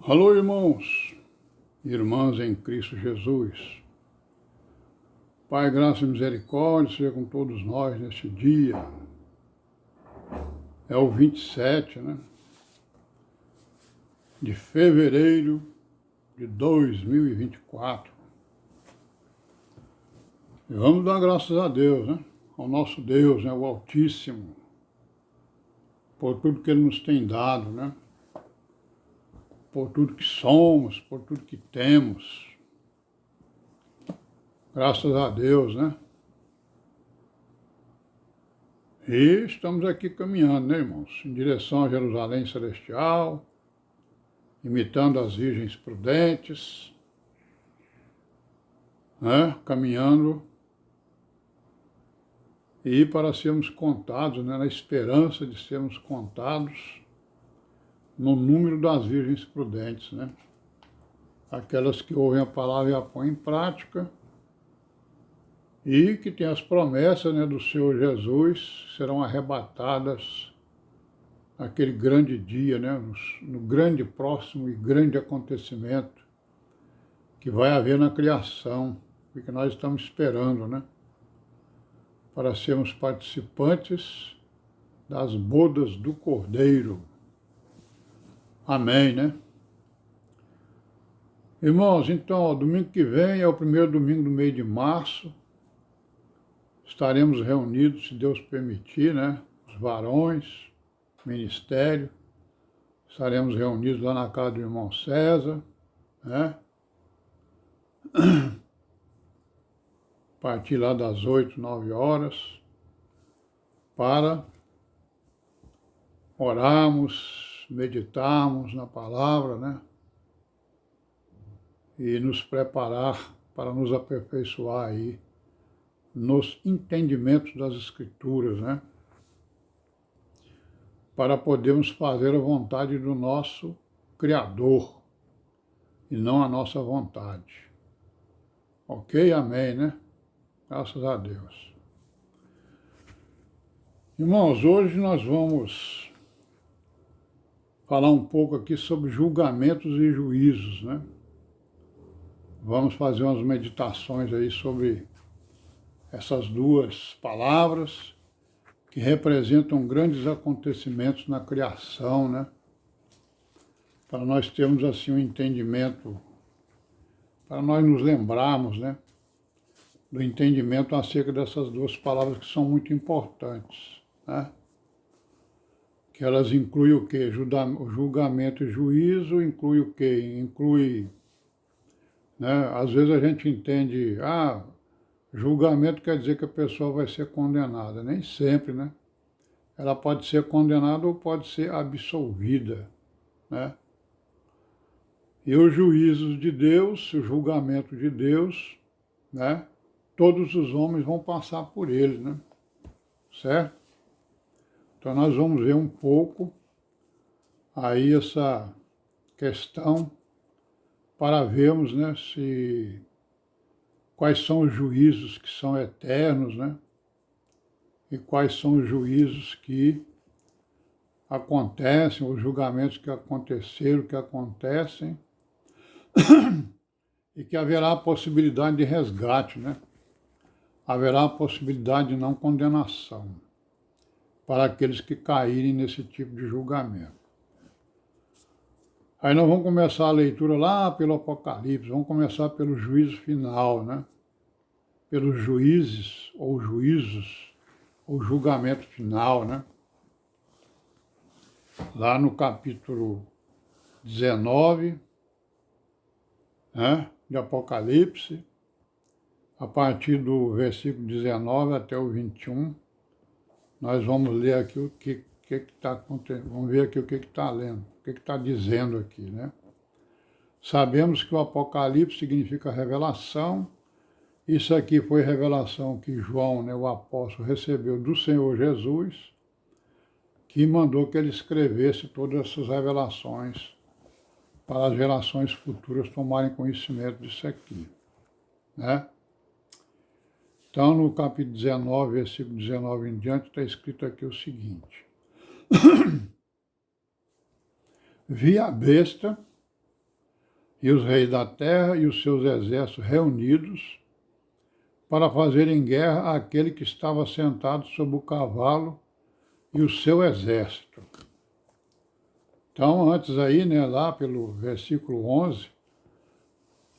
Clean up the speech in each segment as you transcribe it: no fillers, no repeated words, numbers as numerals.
Alô, irmãos e irmãs em Cristo Jesus. Pai, graça e misericórdia seja com todos nós neste dia. É o 27, de fevereiro de 2024. E vamos dar graças a Deus, ao nosso Deus, o Altíssimo, por tudo que Ele nos tem dado, por tudo que somos, por tudo que temos. Graças a Deus, E estamos aqui caminhando, irmãos, em direção a Jerusalém Celestial, imitando as virgens prudentes, caminhando e para sermos contados, na esperança de sermos contados no número das virgens prudentes, aquelas que ouvem a palavra e a põem em prática, e que têm as promessas do Senhor Jesus, serão arrebatadas naquele grande dia, no grande próximo e grande acontecimento que vai haver na criação, e que nós estamos esperando, para sermos participantes das bodas do Cordeiro. Amém, Irmãos, então, domingo que vem é o primeiro domingo do mês de março. Estaremos reunidos, se Deus permitir, os varões, ministério. Estaremos reunidos lá na casa do irmão César, A partir lá das 8, 9 horas, para orarmos, meditarmos na palavra, e nos preparar para nos aperfeiçoar aí nos entendimentos das Escrituras, para podermos fazer a vontade do nosso Criador e não a nossa vontade. Ok? Amém, Graças a Deus. Irmãos, hoje nós vamos falar um pouco aqui sobre julgamentos e juízos, Vamos fazer umas meditações aí sobre essas duas palavras que representam grandes acontecimentos na criação, para nós termos assim um entendimento, para nós nos lembrarmos, do entendimento acerca dessas duas palavras que são muito importantes, Que elas incluem o quê? Julgamento e juízo, inclui o quê? Inclui, às vezes a gente entende, julgamento quer dizer que a pessoa vai ser condenada. Nem sempre, Ela pode ser condenada ou pode ser absolvida, E os juízos de Deus, o julgamento de Deus, todos os homens vão passar por ele, certo? Então nós vamos ver um pouco aí essa questão para vermos, quais são os juízos que são eternos, E quais são os juízos que acontecem, os julgamentos que aconteceram, que acontecem, e que haverá a possibilidade de resgate, Haverá a possibilidade de não condenação para aqueles que caírem nesse tipo de julgamento. Aí nós vamos começar a leitura lá pelo Apocalipse, vamos começar pelo juízo final, Pelos juízes, ou juízos, ou julgamento final, Lá no capítulo 19, de Apocalipse, a partir do versículo 19 até o 21, nós vamos ler aqui o que está acontecendo, vamos ver aqui o que está lendo, o que está dizendo aqui, Sabemos que o Apocalipse significa revelação. Isso aqui foi revelação que João, o apóstolo, recebeu do Senhor Jesus, que mandou que ele escrevesse todas essas revelações para as gerações futuras tomarem conhecimento disso aqui, Então, no capítulo 19, versículo 19 em diante, está escrito aqui o seguinte: Vi a besta e os reis da terra e os seus exércitos reunidos para fazerem guerra àquele que estava sentado sobre o cavalo e o seu exército. Então, antes aí, né, lá pelo versículo 11,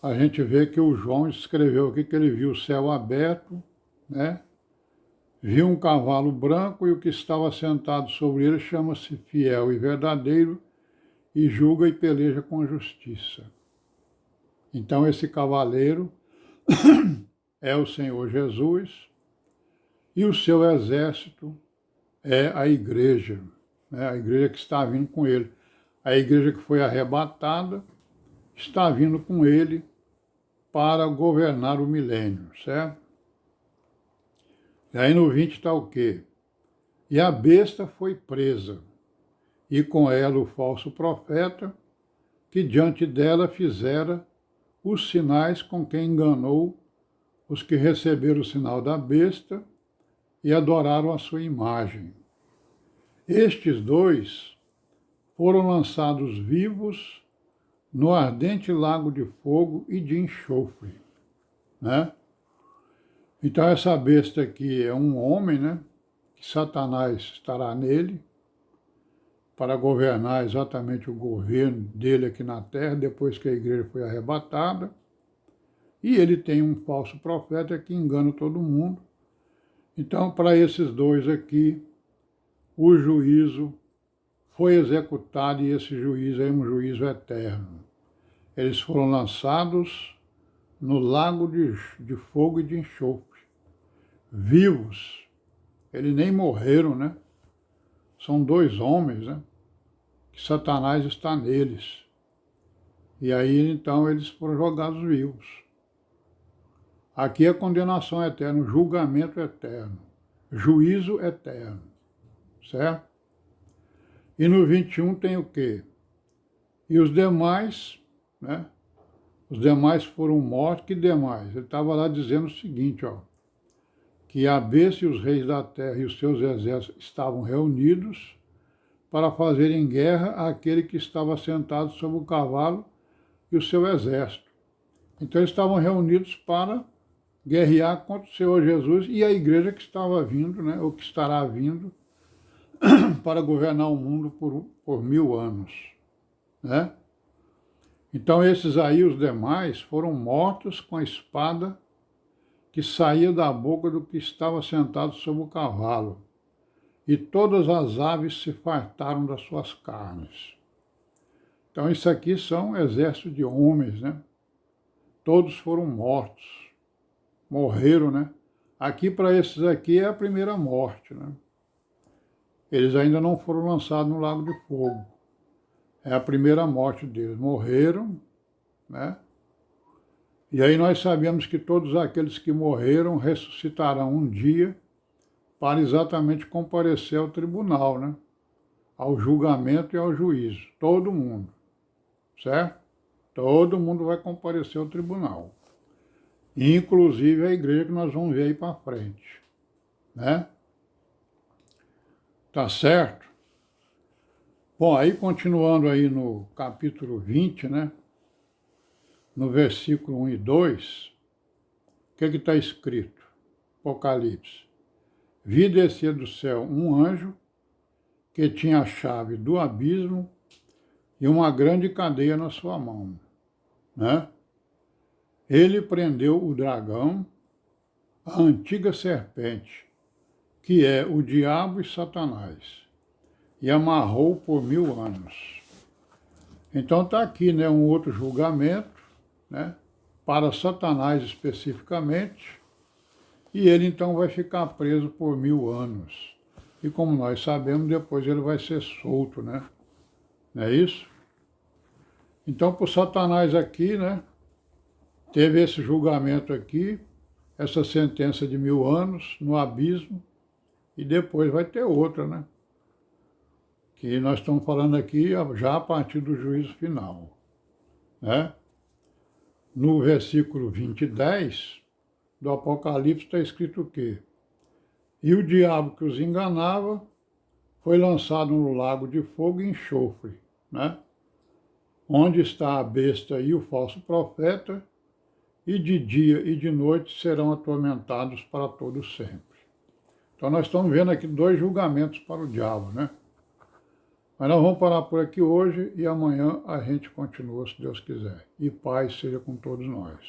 a gente vê que o João escreveu aqui que ele viu o céu aberto, né? Viu um cavalo branco e o que estava sentado sobre ele chama-se Fiel e Verdadeiro e julga e peleja com justiça. Então esse cavaleiro é o Senhor Jesus e o seu exército é a igreja, né? A igreja que está vindo com ele. A igreja que foi arrebatada está vindo com ele para governar o milênio, certo? E aí no 20 está o quê? E a besta foi presa, e com ela o falso profeta, que diante dela fizera os sinais com que enganou os que receberam o sinal da besta e adoraram a sua imagem. Estes dois foram lançados vivos no ardente lago de fogo e de enxofre, né? Então essa besta aqui é um homem, né? Que Satanás estará nele para governar exatamente o governo dele aqui na terra, depois que a igreja foi arrebatada. E ele tem um falso profeta que engana todo mundo. Então, para esses dois aqui, o juízo foi executado e esse juízo é um juízo eterno. Eles foram lançados no lago de fogo e de enxofre, vivos. Eles nem morreram, né? São dois homens, né? Que Satanás está neles. E aí, então, eles foram jogados vivos. Aqui é condenação eterna, julgamento eterno, juízo eterno, certo? E no 21 tem o quê? E os demais, né? Os demais foram mortos, que demais? Ele estava lá dizendo o seguinte, ó, que a besta e os reis da terra e os seus exércitos estavam reunidos para fazerem guerra àquele que estava sentado sobre o cavalo e o seu exército. Então eles estavam reunidos para guerrear contra o Senhor Jesus e a igreja que estava vindo, né, ou que estará vindo, para governar o mundo por 1000 anos, né? Então esses aí, os demais, foram mortos com a espada que saía da boca do que estava sentado sobre o cavalo, e todas as aves se fartaram das suas carnes. Então isso aqui são exércitos de homens, né? Todos foram mortos, morreram, né? Aqui para esses aqui é a primeira morte, né? Eles ainda não foram lançados no lago de fogo. É a primeira morte deles. Morreram, né? E aí nós sabemos que todos aqueles que morreram ressuscitarão um dia para exatamente comparecer ao tribunal, né? Ao julgamento e ao juízo. Todo mundo, certo? Todo mundo vai comparecer ao tribunal. Inclusive a igreja que nós vamos ver aí para frente, né? Tá certo? Bom, aí continuando aí no capítulo 20, né? No versículo 1 e 2, o que está escrito? Apocalipse. Vi descer do céu um anjo que tinha a chave do abismo e uma grande cadeia na sua mão, né? Ele prendeu o dragão, a antiga serpente, que é o diabo e Satanás, e amarrou por 1000 anos. Então está aqui, né, um outro julgamento, né, para Satanás especificamente, e ele então vai ficar preso por 1000 anos. E como nós sabemos, depois ele vai ser solto, né? Não é isso? Então, por Satanás aqui, né, teve esse julgamento aqui, essa sentença de 1000 anos no abismo, e depois vai ter outra, né? Que nós estamos falando aqui já a partir do juízo final, né? No versículo 20 e 10 do Apocalipse está escrito o quê? E o diabo que os enganava foi lançado no lago de fogo e enxofre, né? onde está a besta e o falso profeta, e de dia e de noite serão atormentados para todo sempre. Então nós estamos vendo aqui 2 julgamentos para o diabo, né? Mas nós vamos parar por aqui hoje e amanhã a gente continua, se Deus quiser. E paz seja com todos nós.